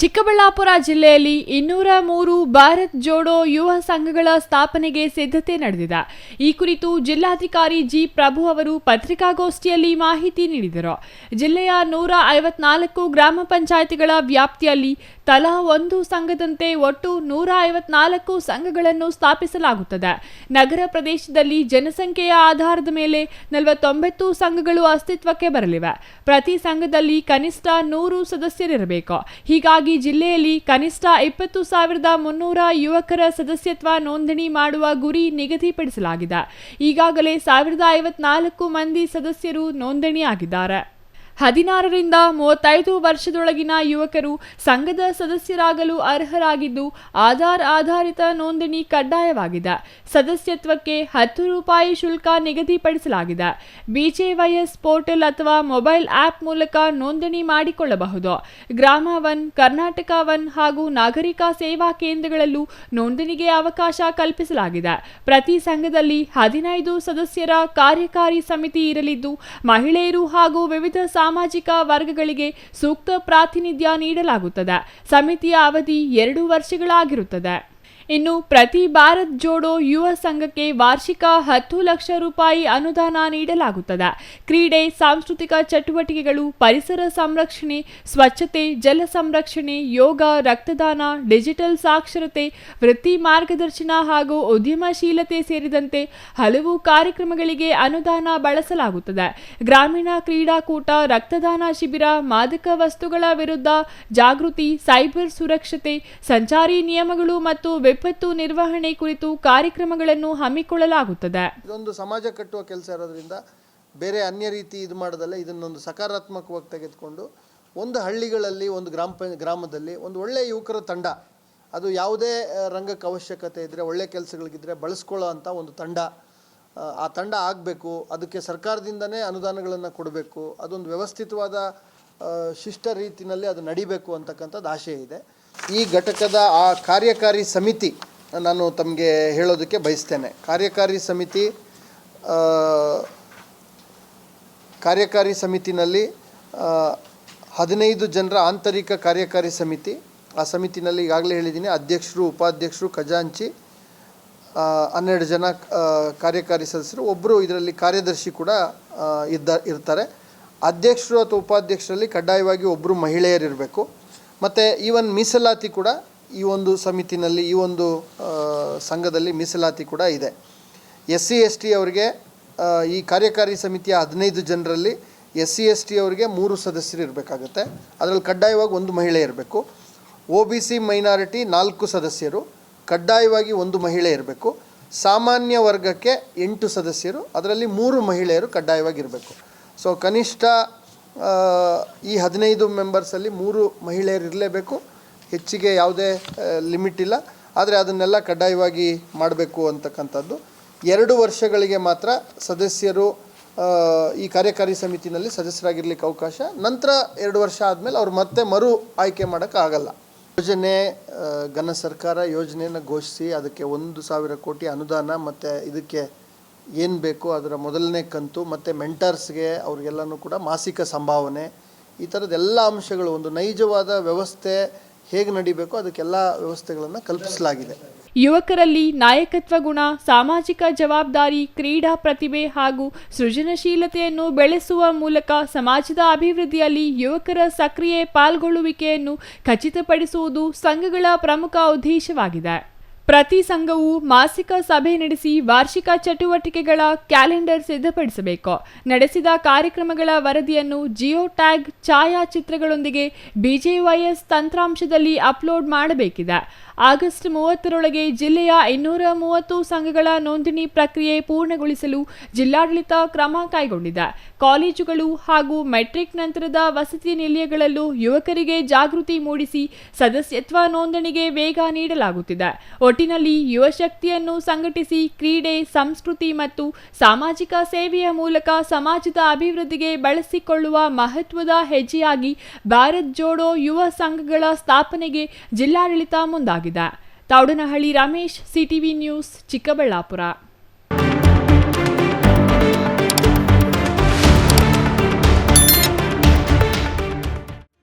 ಚಿಕ್ಕಬಳ್ಳಾಪುರ ಜಿಲ್ಲೆಯಲ್ಲಿ 203 ಭಾರತ್ ಜೋಡೋ ಯುವ ಸಂಘಗಳ ಸ್ಥಾಪನೆಗೆ ಸಿದ್ಧತೆ ನಡೆದಿದೆ. ಈ ಕುರಿತು ಜಿಲ್ಲಾಧಿಕಾರಿ ಜಿ ಪ್ರಭು ಅವರು ಪತ್ರಿಕಾಗೋಷ್ಠಿಯಲ್ಲಿ ಮಾಹಿತಿ ನೀಡಿದರು. ಜಿಲ್ಲೆಯ 154 ಗ್ರಾಮ ಪಂಚಾಯಿತಿಗಳ ವ್ಯಾಪ್ತಿಯಲ್ಲಿ ತಲಾ ಒಂದು ಸಂಘದಂತೆ ಒಟ್ಟು 154 ಸಂಘಗಳನ್ನು ಸ್ಥಾಪಿಸಲಾಗುತ್ತದೆ. ನಗರ ಪ್ರದೇಶದಲ್ಲಿ ಜನಸಂಖ್ಯೆಯ ಆಧಾರದ ಮೇಲೆ 49 ಸಂಘಗಳು ಅಸ್ತಿತ್ವಕ್ಕೆ ಬರಲಿವೆ. ಪ್ರತಿ ಸಂಘದಲ್ಲಿ ಕನಿಷ್ಠ 100 ಸದಸ್ಯರಿರಬೇಕು. ಹೀಗಾಗಿ ಜಿಲ್ಲೆಯಲ್ಲಿ ಕನಿಷ್ಠ 20,300 ಯುವಕರ ಸದಸ್ಯತ್ವ ನೋಂದಣಿ ಮಾಡುವ ಗುರಿ ನಿಗದಿಪಡಿಸಲಾಗಿದೆ. ಈಗಾಗಲೇ 1,054 ಮಂದಿ ಸದಸ್ಯರು ನೋಂದಣಿಯಾಗಿದ್ದಾರೆ. 16 ರಿಂದ 35 ವರ್ಷದೊಳಗಿನ ಯುವಕರು ಸಂಘದ ಸದಸ್ಯರಾಗಲು ಅರ್ಹರಾಗಿದ್ದು, ಆಧಾರ್ ಆಧಾರಿತ ನೋಂದಣಿ ಕಡ್ಡಾಯವಾಗಿದೆ. ಸದಸ್ಯತ್ವಕ್ಕೆ 10 ರೂಪಾಯಿ ಶುಲ್ಕ ನಿಗದಿಪಡಿಸಲಾಗಿದೆ. BJYS ಪೋರ್ಟಲ್ ಅಥವಾ ಮೊಬೈಲ್ ಆಪ್ ಮೂಲಕ ನೋಂದಣಿ ಮಾಡಿಕೊಳ್ಳಬಹುದು. ಗ್ರಾಮ ಒನ್, ಕರ್ನಾಟಕ ಒನ್ ಹಾಗೂ ನಾಗರಿಕ ಸೇವಾ ಕೇಂದ್ರಗಳಲ್ಲೂ ನೋಂದಣಿಗೆ ಅವಕಾಶ ಕಲ್ಪಿಸಲಾಗಿದೆ. ಪ್ರತಿ ಸಂಘದಲ್ಲಿ 15 ಸದಸ್ಯರ ಕಾರ್ಯಕಾರಿ ಸಮಿತಿ ಇರಲಿದ್ದು, ಮಹಿಳೆಯರು ಹಾಗೂ ವಿವಿಧ ಸಾಮಾಜಿಕ ವರ್ಗಗಳಿಗೆ ಸೂಕ್ತ ಪ್ರಾತಿನಿಧ್ಯ ನೀಡಲಾಗುತ್ತದೆ. ಸಮಿತಿಯ ಅವಧಿ 2 ವರ್ಷಗಳಾಗಿರುತ್ತದೆ. ಇನ್ನು ಪ್ರತಿ ಭಾರತ್ ಜೋಡೋ ಯುವ ಸಂಘಕ್ಕೆ ವಾರ್ಷಿಕ 10 ಲಕ್ಷ ರೂಪಾಯಿ ಅನುದಾನ ನೀಡಲಾಗುತ್ತದೆ. ಕ್ರೀಡೆ, ಸಾಂಸ್ಕೃತಿಕ ಚಟುವಟಿಕೆಗಳು, ಪರಿಸರ ಸಂರಕ್ಷಣೆ, ಸ್ವಚ್ಛತೆ, ಜಲ ಸಂರಕ್ಷಣೆ, ಯೋಗ, ರಕ್ತದಾನ, ಡಿಜಿಟಲ್ ಸಾಕ್ಷರತೆ, ವೃತ್ತಿ ಮಾರ್ಗದರ್ಶನ ಹಾಗೂ ಉದ್ಯಮಶೀಲತೆ ಸೇರಿದಂತೆ ಹಲವು ಕಾರ್ಯಕ್ರಮಗಳಿಗೆ ಅನುದಾನ ಬಳಸಲಾಗುತ್ತದೆ. ಗ್ರಾಮೀಣ ಕ್ರೀಡಾಕೂಟ, ರಕ್ತದಾನ ಶಿಬಿರ, ಮಾದಕ ವಸ್ತುಗಳ ವಿರುದ್ಧ ಜಾಗೃತಿ, ಸೈಬರ್ ಸುರಕ್ಷತೆ, ಸಂಚಾರಿ ನಿಯಮಗಳು ಮತ್ತು ವಿಪತ್ತು ನಿರ್ವಹಣೆ ಕುರಿತು ಕಾರ್ಯಕ್ರಮಗಳನ್ನು ಹಮ್ಮಿಕೊಳ್ಳಲಾಗುತ್ತದೆ. ಇದೊಂದು ಸಮಾಜ ಕಟ್ಟುವ ಕೆಲಸ ಇರೋದ್ರಿಂದ ಬೇರೆ ಅನ್ಯ ರೀತಿ ಇದು ಮಾಡೋದಲ್ಲ. ಇದನ್ನೊಂದು ಸಕಾರಾತ್ಮಕವಾಗಿ ತೆಗೆದುಕೊಂಡು ಒಂದು ಹಳ್ಳಿಗಳಲ್ಲಿ, ಒಂದು ಗ್ರಾಮದಲ್ಲಿ ಒಂದು ಒಳ್ಳೆಯ ಯುವಕರ ತಂಡ, ಅದು ಯಾವುದೇ ರಂಗಕ್ಕೆ ಅವಶ್ಯಕತೆ ಇದ್ದರೆ, ಒಳ್ಳೆ ಕೆಲಸಗಳಿಗಿದ್ರೆ ಬಳಸ್ಕೊಳ್ಳೋ ಅಂಥ ಒಂದು ತಂಡ, ಆ ತಂಡ ಆಗಬೇಕು. ಅದಕ್ಕೆ ಸರ್ಕಾರದಿಂದನೇ ಅನುದಾನಗಳನ್ನು ಕೊಡಬೇಕು. ಅದೊಂದು ವ್ಯವಸ್ಥಿತವಾದ ಶಿಷ್ಟ ರೀತಿಯಲ್ಲಿ ಅದು ನಡಿಬೇಕು ಅಂತಕ್ಕಂಥದ್ದು ಆಶಯ ಇದೆ. ಈ ಘಟಕದ ಆ ಕಾರ್ಯಕಾರಿ ಸಮಿತಿ ನಾನು ತಮಗೆ ಹೇಳೋದಕ್ಕೆ ಬಯಸ್ತೇನೆ. ಕಾರ್ಯಕಾರಿ ಸಮಿತಿನಲ್ಲಿ 15 ಜನರ ಆಂತರಿಕ ಕಾರ್ಯಕಾರಿ ಸಮಿತಿ. ಆ ಸಮಿತಿನಲ್ಲಿ ಈಗಾಗಲೇ ಹೇಳಿದ್ದೀನಿ, ಅಧ್ಯಕ್ಷರು, ಉಪಾಧ್ಯಕ್ಷರು, ಖಜಾಂಚಿ, 12 ಜನ ಕಾರ್ಯಕಾರಿ ಸದಸ್ಯರು, ಒಬ್ಬರು ಇದರಲ್ಲಿ ಕಾರ್ಯದರ್ಶಿ ಕೂಡ ಇರ್ತಾರೆ. ಅಧ್ಯಕ್ಷರು ಅಥವಾ ಉಪಾಧ್ಯಕ್ಷರಲ್ಲಿ ಕಡ್ಡಾಯವಾಗಿ ಒಬ್ಬರು ಮಹಿಳೆಯರಿರಬೇಕು. ಮತ್ತು ಈವನ್ ಮೀಸಲಾತಿ ಕೂಡ ಈ ಒಂದು ಸಮಿತಿನಲ್ಲಿ, ಈ ಒಂದು ಸಂಘದಲ್ಲಿ ಮೀಸಲಾತಿ ಕೂಡ ಇದೆ. SC ST ಅವರಿಗೆ ಈ ಕಾರ್ಯಕಾರಿ ಸಮಿತಿಯ 15 ಜನರಲ್ಲಿ SC ST ಅವರಿಗೆ 3 ಸದಸ್ಯರು ಇರಬೇಕಾಗುತ್ತೆ. ಅದರಲ್ಲಿ ಕಡ್ಡಾಯವಾಗಿ 1 ಮಹಿಳೆ ಇರಬೇಕು. OBC ಮೈನಾರಿಟಿ 4 ಸದಸ್ಯರು, ಕಡ್ಡಾಯವಾಗಿ 1 ಮಹಿಳೆ ಇರಬೇಕು. ಸಾಮಾನ್ಯ ವರ್ಗಕ್ಕೆ 8 ಸದಸ್ಯರು, ಅದರಲ್ಲಿ 3 ಮಹಿಳೆಯರು ಕಡ್ಡಾಯವಾಗಿರಬೇಕು. ಸೊ ಕನಿಷ್ಠ ಈ 15 ಮೆಂಬರ್ಸಲ್ಲಿ 3 ಮಹಿಳೆಯರು ಇರಲೇಬೇಕು. ಹೆಚ್ಚಿಗೆ ಯಾವುದೇ ಲಿಮಿಟ್ ಇಲ್ಲ. ಆದರೆ ಅದನ್ನೆಲ್ಲ ಕಡ್ಡಾಯವಾಗಿ ಮಾಡಬೇಕು ಅಂತಕ್ಕಂಥದ್ದು. 2 ವರ್ಷಗಳಿಗೆ ಮಾತ್ರ ಸದಸ್ಯರು ಈ ಕಾರ್ಯಕಾರಿ ಸಮಿತಿನಲ್ಲಿ ಸದಸ್ಯರಾಗಿರ್ಲಿಕ್ಕೆ ಅವಕಾಶ. ನಂತರ 2 ವರ್ಷ ಆದಮೇಲೆ ಅವ್ರು ಮತ್ತೆ ಮರು ಆಯ್ಕೆ ಮಾಡೋಕ್ಕಾಗಲ್ಲ. ಯೋಜನೆ, ಘನ ಸರ್ಕಾರ ಯೋಜನೆಯನ್ನು ಘೋಷಿಸಿ ಅದಕ್ಕೆ 1,000 ಕೋಟಿ ಅನುದಾನ ಮತ್ತು ಇದಕ್ಕೆ ಏನು ಬೇಕು ಅದರ ಮೊದಲನೇ ಕಂತು ಮತ್ತು ಮೆಂಟರ್ಸ್ಗೆ ಅವ್ರಿಗೆಲ್ಲನೂ ಕೂಡ ಮಾಸಿಕ ಸಂಭಾವನೆ, ಈ ಥರದ್ದೆಲ್ಲ ಅಂಶಗಳು, ಒಂದು ನೈಜವಾದ ವ್ಯವಸ್ಥೆ ಹೇಗೆ ನಡಿಬೇಕು ಅದಕ್ಕೆಲ್ಲ ವ್ಯವಸ್ಥೆಗಳನ್ನು ಕಲ್ಪಿಸಲಾಗಿದೆ. ಯುವಕರಲ್ಲಿ ನಾಯಕತ್ವ ಗುಣ, ಸಾಮಾಜಿಕ ಜವಾಬ್ದಾರಿ, ಕ್ರೀಡಾ ಪ್ರತಿಭೆ ಹಾಗೂ ಸೃಜನಶೀಲತೆಯನ್ನು ಬೆಳೆಸುವ ಮೂಲಕ ಸಮಾಜದ ಅಭಿವೃದ್ಧಿಯಲ್ಲಿ ಯುವಕರ ಸಕ್ರಿಯ ಪಾಲ್ಗೊಳ್ಳುವಿಕೆಯನ್ನು ಖಚಿತಪಡಿಸುವುದು ಸಂಘಗಳ ಪ್ರಮುಖ ಉದ್ದೇಶವಾಗಿದೆ. ಪ್ರತಿ ಸಂಘವು ಮಾಸಿಕ ಸಭೆ ನಡೆಸಿ ವಾರ್ಷಿಕ ಚಟುವಟಿಕೆಗಳ ಕ್ಯಾಲೆಂಡರ್ ಸಿದ್ಧಪಡಿಸಬೇಕು. ನಡೆಸಿದ ಕಾರ್ಯಕ್ರಮಗಳ ವರದಿಯನ್ನು ಜಿಯೋ ಟ್ಯಾಗ್ ಛಾಯಾಚಿತ್ರಗಳೊಂದಿಗೆ BJYS ತಂತ್ರಾಂಶದಲ್ಲಿ ಅಪ್ಲೋಡ್ ಮಾಡಬೇಕಿದೆ. ಆಗಸ್ಟ್ 30ರೊಳಗೆ ಜಿಲ್ಲೆಯ 230 ಸಂಘಗಳ ನೋಂದಣಿ ಪ್ರಕ್ರಿಯೆ ಪೂರ್ಣಗೊಳಿಸಲು ಜಿಲ್ಲಾಡಳಿತ ಕ್ರಮ ಕೈಗೊಂಡಿದೆ. ಕಾಲೇಜುಗಳು ಹಾಗೂ ಮೆಟ್ರಿಕ್ ನಂತರದ ವಸತಿ ನಿಲಯಗಳಲ್ಲೂ ಯುವಕರಿಗೆ ಜಾಗೃತಿ ಮೂಡಿಸಿ ಸದಸ್ಯತ್ವ ನೋಂದಣಿಗೆ ವೇಗ ನೀಡಲಾಗುತ್ತಿದೆ. ಒಟ್ಟಿನಲ್ಲಿ ಯುವ ಶಕ್ತಿಯನ್ನು ಸಂಘಟಿಸಿ ಕ್ರೀಡೆ, ಸಂಸ್ಕೃತಿ ಮತ್ತು ಸಾಮಾಜಿಕ ಸೇವೆಯ ಮೂಲಕ ಸಮಾಜದ ಅಭಿವೃದ್ಧಿಗೆ ಬಳಸಿಕೊಳ್ಳುವ ಮಹತ್ವದ ಹೆಜ್ಜೆಯಾಗಿ ಭಾರತ್ ಜೋಡೋ ಯುವ ಸಂಘಗಳ ಸ್ಥಾಪನೆಗೆ ಜಿಲ್ಲಾಡಳಿತ ಮುಂದಾಗಿದೆ. Thoudanahalli Ramesh, CTV news, Chikkaballapur.